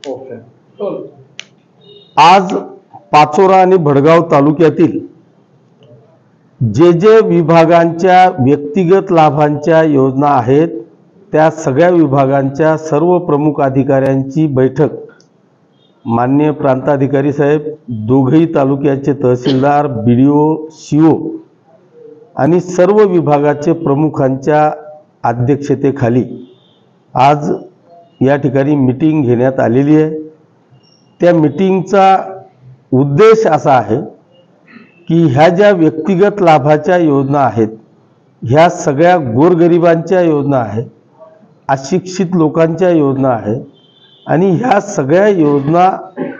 Okay. चल. आज पाचोरा आणि भडगाव तालुक्यातील जे विभागांच्या व्यक्तिगत लाभांच्या योजना आहेत त्या सगळ्या विभागांच्या सर्व प्रमुख अधिकाऱ्यांची बैठक माननीय प्रांताधिकारी साहेब, दोघही तालुक्याचे तहसीलदार, BDO, CO आणि सर्व विभागाचे प्रमुखांच्या अध्यक्षतेखाली आज या ठिकाणी मीटिंग घेण्यात आलेली आहे। त्या मीटिंगचा उद्देश असा आहे की ह्या ज्या व्यक्तिगत लाभाच्या योजना आहेत, ह्या सगळ्या गोरगरिबांच्या योजना आहेत, अशिक्षित लोकांच्या योजना आहेत आणि ह्या सगळ्या योजना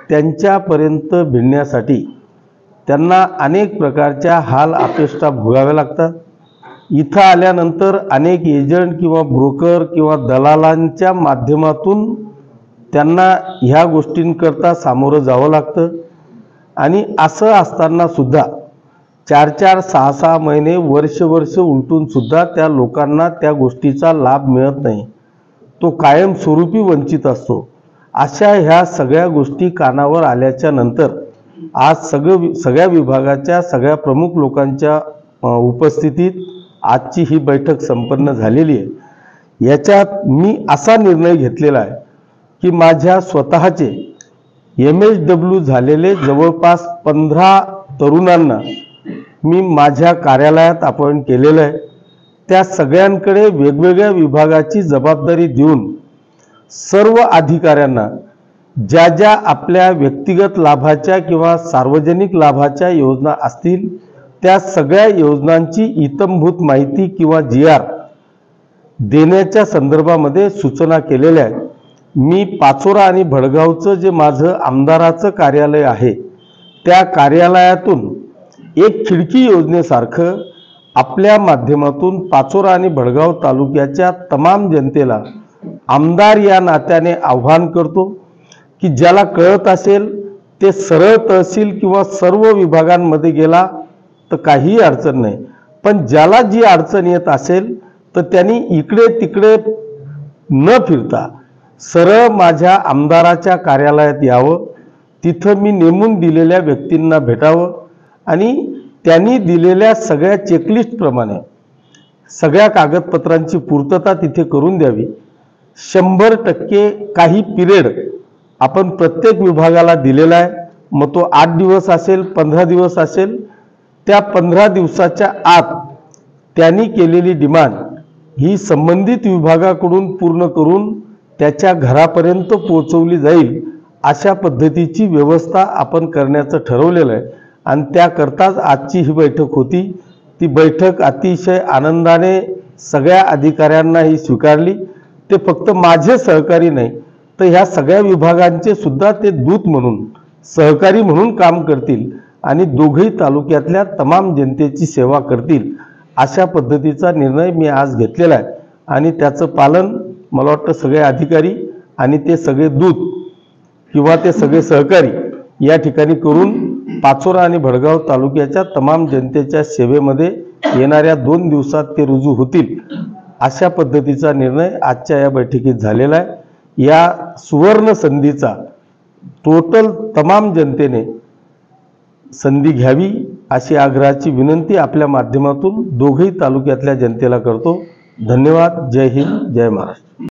त्यांच्यापर्यंत भिडण्यासाठी त्यांना अनेक प्रकारच्या हाल अपेष्टा भोगाव्या लागतात। इथं आल्यानंतर अनेक एजंट किंवा ब्रोकर किंवा दलालांच्या माध्यमातून त्यांना ह्या गोष्टींकरता सामोरं जावं लागतं आणि असं असताना सुद्धा 4-4, 6-6 महिने, वर्ष उलटून सुद्धा त्या लोकांना त्या गोष्टीचा लाभ मिळत नाही, तो कायमस्वरूपी वंचित असतो। अशा ह्या सगळ्या गोष्टी कानावर आल्याच्या नंतर आज सगळ्या विभागाच्या सगळ्या प्रमुख लोकांच्या उपस्थितीत आजची ही बैठक संपन्न झालेली आहे। याच्यात मी असा निर्णय घेतलेला आहे की माझ्या स्वतःचे MSW झालेले जवळपास 15 तरुणांना मी माझ्या कार्यालयात अपॉइंट केलेलं आहे। त्या सगळ्यांकडे वेगवेगळ्या विभागाची जबाबदारी देऊन सर्व अधिकाऱ्यांना ज्या ज्या आपल्या व्यक्तिगत लाभाच्या किंवा सार्वजनिक लाभाच्या योजना असतील त्या सगळ्या योजनांची इत्थंभूत माहिती किंवा GR देण्याच्या संदर्भामध्ये सूचना केलेल्या आहेत। मी पाचोरा आणि भडगावचं जे माझं आमदाराचं कार्यालय आहे त्या कार्यालयातून एक खिडकी योजनेसारखं आपल्या माध्यमातून पाचोरा आणि भडगाव तालुक्याच्या तमाम जनतेला आमदार या नात्याने आव्हान करतो की ज्याला कळत असेल ते सरळ तहसील किंवा सर्व विभागांमध्ये गेला तर काही अडचण नाही, पण ज्याला जी अडचण येत असेल तर त्यांनी इकडे तिकडे न फिरता सरळ माझ्या आमदाराच्या कार्यालयात यावं, तिथं मी नेमून दिलेल्या व्यक्तींना भेटावं आणि त्यांनी दिलेल्या सगळ्या चेकलिस्टप्रमाणे सगळ्या कागदपत्रांची पूर्तता तिथे करून द्यावी। 100% काही पिरियड आपण प्रत्येक विभागाला दिलेला आहे, मग तो 8 दिवस असेल, 15 दिवस असेल, त्या 15 दिवसाच्या आत त्यांनी केलेली डिमांड ही संबंधित विभागाकडून पूर्ण करून त्याच्या घरापर्यंत पोहोचवली जाईल अशा पद्धतीची व्यवस्था आपण करण्याचं ठरवलेलं आहे आणि त्याकरताच आजची ही बैठक होती। ती बैठक अतिशय आनंदाने सगळ्या अधिकाऱ्यांना ही स्वीकारली। ते फक्त माझे सहकारी नाही तर ह्या सगळ्या विभागांचे सुद्धा ते दूत म्हणून, सहकारी म्हणून काम करतील आणि दोघही तालुक्यातल्या तमाम जनतेची सेवा करतील अशा पद्धतीचा निर्णय मी आज घेतलेला आहे आणि त्याचं पालन मला वाटतं सगळे अधिकारी आणि ते सगळे दूत किंवा ते सगळे सहकारी या ठिकाणी करून पाचोरा आणि भडगाव तालुक्याच्या तमाम जनतेच्या सेवेमध्ये येणाऱ्या 2 दिवसात ते रुजू होतील अशा पद्धतीचा निर्णय आजच्या या बैठकीत झालेला आहे। या सुवर्ण संधीचा टोटल तमाम जनतेने संधी घ्यावी अशी आग्रहाची विनंती आपल्या माध्यमातून दोघही तालुक्यातल्या जनतेला करतो। धन्यवाद। जय हिंद, जय महाराष्ट्र।